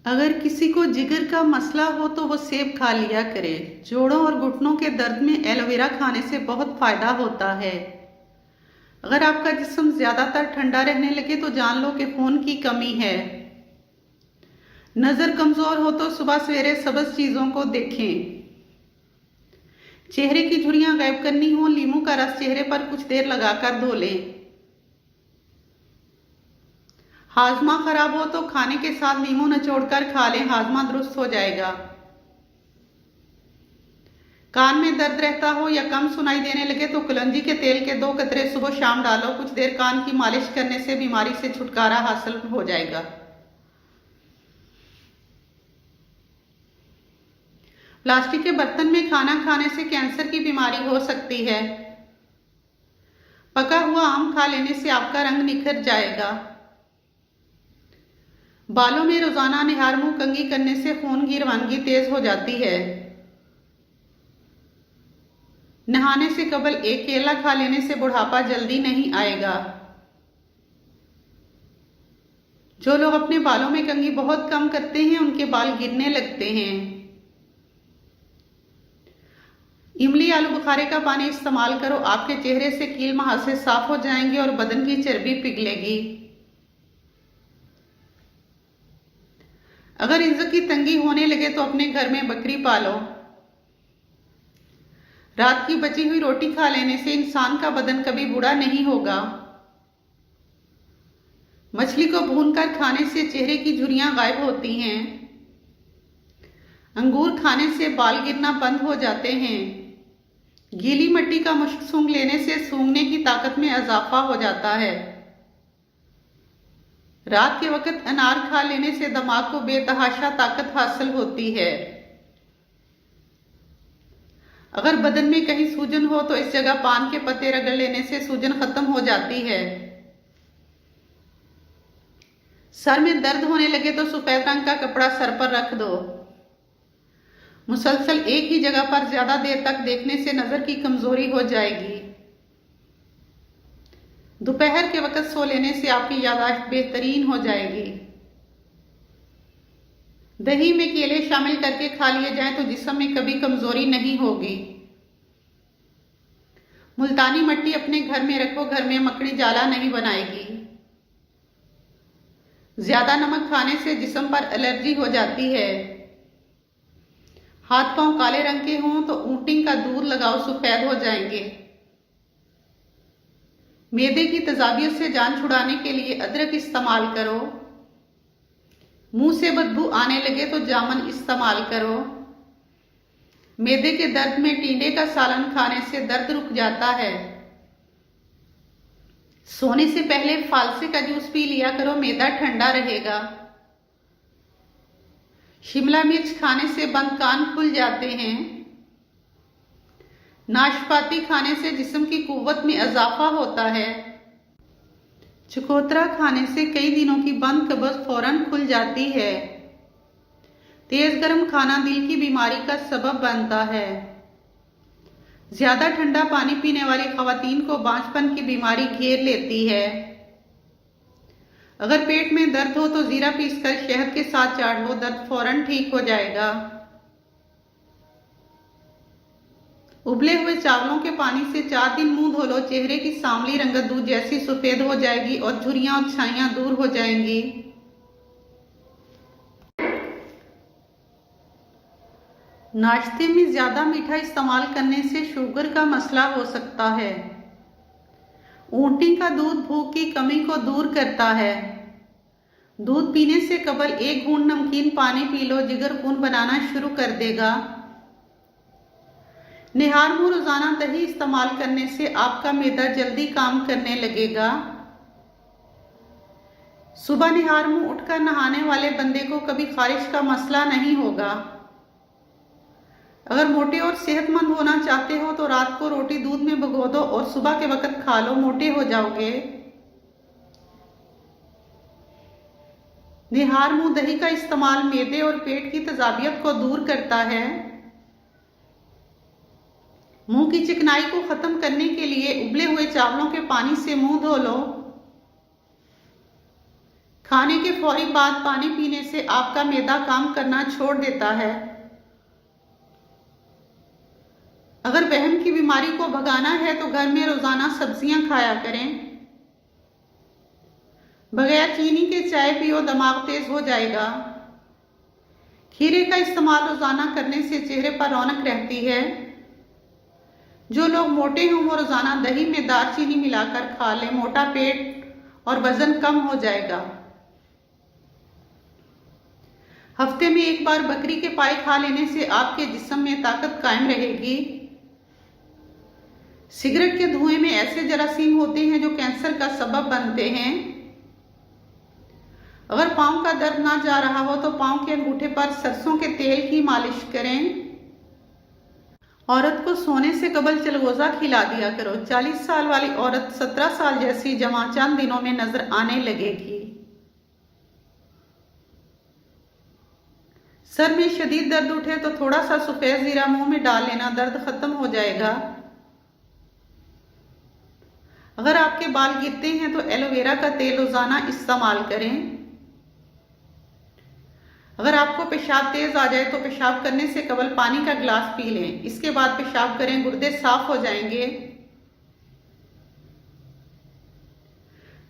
अगर किसी को जिगर का मसला हो तो वो सेब खा लिया करे। जोड़ों और घुटनों के दर्द में एलोवेरा खाने से बहुत फायदा होता है। अगर आपका जिस्म ज्यादातर ठंडा रहने लगे तो जान लो कि खून की कमी है। नजर कमजोर हो तो सुबह सवेरे सब्ज चीजों को देखें। चेहरे की झुर्रियां गायब करनी हो, नींबू का रस चेहरे पर कुछ देर लगाकर धो लें। हाजमा खराब हो तो खाने के साथ नींबू निचोड़कर खा लें, हाजमा दुरुस्त हो जाएगा। कान में दर्द रहता हो या कम सुनाई देने लगे तो कलंजी के तेल के 2 कतरे सुबह शाम डालो। कुछ देर कान की मालिश करने से बीमारी से छुटकारा हासिल हो जाएगा। प्लास्टिक के बर्तन में खाना खाने से कैंसर की बीमारी हो सकती है। पका हुआ आम खा लेने से आपका रंग निखर जाएगा। बालों में रोजाना निहार मुंह कंघी करने से खून की रवानगी तेज हो जाती है। नहाने से कबल एक केला खा लेने से बुढ़ापा जल्दी नहीं आएगा। जो लोग अपने बालों में कंघी बहुत कम करते हैं उनके बाल गिरने लगते हैं। इमली आलू बुखारे का पानी इस्तेमाल करो, आपके चेहरे से कील मुहासे साफ हो जाएंगे और बदन की चर्बी पिघलेगी। अगर रिज़्क की तंगी होने लगे तो अपने घर में बकरी पालो। रात की बची हुई रोटी खा लेने से इंसान का बदन कभी बूढ़ा नहीं होगा। मछली को भूनकर खाने से चेहरे की झुर्रियां गायब होती हैं। अंगूर खाने से बाल गिरना बंद हो जाते हैं। गीली मिट्टी का मुश्क सूंघ लेने से सूंघने की ताकत में इजाफा हो जाता है। रात के वक्त अनार खा लेने से दिमाग को बेतहाशा ताकत हासिल होती है। अगर बदन में कहीं सूजन हो तो इस जगह पान के पत्ते रगड़ लेने से सूजन खत्म हो जाती है। सर में दर्द होने लगे तो सफेद रंग का कपड़ा सर पर रख दो। मुसलसल एक ही जगह पर ज्यादा देर तक देखने से नजर की कमजोरी हो जाएगी। दोपहर के वक्त सो लेने से आपकी याददाश्त बेहतरीन हो जाएगी। दही में केले शामिल करके खा लिए जाएं तो जिस्म में कभी कमजोरी नहीं होगी। मुल्तानी मिट्टी अपने घर में रखो, घर में मकड़ी जाला नहीं बनाएगी। ज्यादा नमक खाने से जिस्म पर एलर्जी हो जाती है। हाथ पांव काले रंग के हों तो ऊंटिंग का दूध लगाओ, सफेद हो जाएंगे। मैदे की तेजाबियत से जान छुड़ाने के लिए अदरक इस्तेमाल करो। मुंह से बदबू आने लगे तो जामुन इस्तेमाल करो। मैदे के दर्द में टिंडे का सालन खाने से दर्द रुक जाता है। सोने से पहले फालसे का जूस पी लिया करो, मैदा ठंडा रहेगा। शिमला मिर्च खाने से बंद कान खुल जाते हैं। नाशपाती खाने से जिस्म की कुव्वत में इजाफा होता है। चकोतरा खाने से कई दिनों की बंद कब्ज फौरन खुल जाती है। तेज गर्म खाना दिल की बीमारी का सबब बनता है। ज्यादा ठंडा पानी पीने वाली खवातीन को बांझपन की बीमारी घेर लेती है। अगर पेट में दर्द हो तो जीरा पीसकर शहद के साथ चाट लो, दर्द फौरन ठीक हो जाएगा। उबले हुए चावलों के पानी से 4 दिन मुंह धो लो, चेहरे की सांवली रंगत दूध जैसी सफेद हो जाएगी और झुर्रियां और छाइयां दूर हो जाएंगी। नाश्ते में ज्यादा मीठा इस्तेमाल करने से शुगर का मसला हो सकता है। ऊंटी का दूध भूख की कमी को दूर करता है। दूध पीने से कबल 1 घूंट नमकीन पानी पी लो, जिगर खून बनाना शुरू कर देगा। निहार मुंह रोजाना दही इस्तेमाल करने से आपका मैदा जल्दी काम करने लगेगा। सुबह निहार मुंह उठकर नहाने वाले बंदे को कभी खारिश का मसला नहीं होगा। अगर मोटे और सेहतमंद होना चाहते हो तो रात को रोटी दूध में भिगो दो और सुबह के वक्त खा लो, मोटे हो जाओगे। निहार मुंह दही का इस्तेमाल मैदे और पेट की तेजाबियत को दूर करता है। मुंह की चिकनाई को खत्म करने के लिए उबले हुए चावलों के पानी से मुंह धो लो। खाने के फौरी बाद पानी पीने से आपका मैदा काम करना छोड़ देता है। अगर वहम की बीमारी को भगाना है तो घर में रोजाना सब्जियां खाया करें। बगैर चीनी के चाय पियो, दिमाग तेज हो जाएगा। खीरे का इस्तेमाल रोजाना करने से चेहरे पर रौनक रहती है। जो लोग मोटे हों वो रोजाना दही में दालचीनी मिलाकर खा लें, मोटा पेट और वजन कम हो जाएगा। हफ्ते में एक बार बकरी के पाए खा लेने से आपके जिस्म में ताकत कायम रहेगी। सिगरेट के धुएं में ऐसे जरासीम होते हैं जो कैंसर का सबब बनते हैं। अगर पांव का दर्द ना जा रहा हो तो पांव के अंगूठे पर सरसों के तेल की मालिश करें। औरत को सोने से कबल चलगोजा खिला दिया करो। 40 साल वाली औरत 17 साल जैसी जवां चंद दिनों में नजर आने लगेगी। सर में शदीद दर्द उठे तो थोड़ा सा सफेद जीरा मुंह में डाल लेना, दर्द खत्म हो जाएगा। अगर आपके बाल गिरते हैं तो एलोवेरा का तेल रोजाना इस्तेमाल करें। अगर आपको पेशाब तेज आ जाए तो पेशाब करने से कबल पानी का गिलास पी लें, इसके बाद पेशाब करें, गुर्दे साफ हो जाएंगे।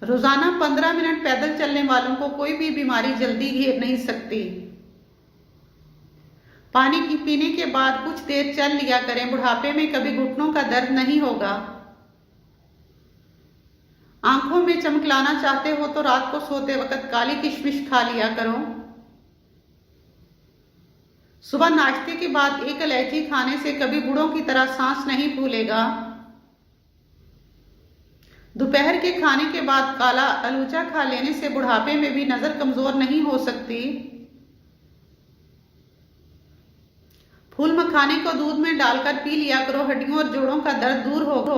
रोजाना 15 मिनट पैदल चलने वालों को कोई भी बीमारी जल्दी घेर नहीं सकती। पानी की पीने के बाद कुछ देर चल लिया करें, बुढ़ापे में कभी घुटनों का दर्द नहीं होगा। आंखों में चमक लाना चाहते हो तो रात को सोते वक्त काली किशमिश खा लिया करो। सुबह नाश्ते के बाद एक इलायची खाने से कभी बूढ़ों की तरह सांस नहीं फूलेगा। दोपहर के खाने के बाद काला अलूचा खा लेने से बुढ़ापे में भी नजर कमजोर नहीं हो सकती। फूल मखाने को दूध में डालकर पी लिया करो, हड्डियों और जोड़ों का दर्द दूर होगा।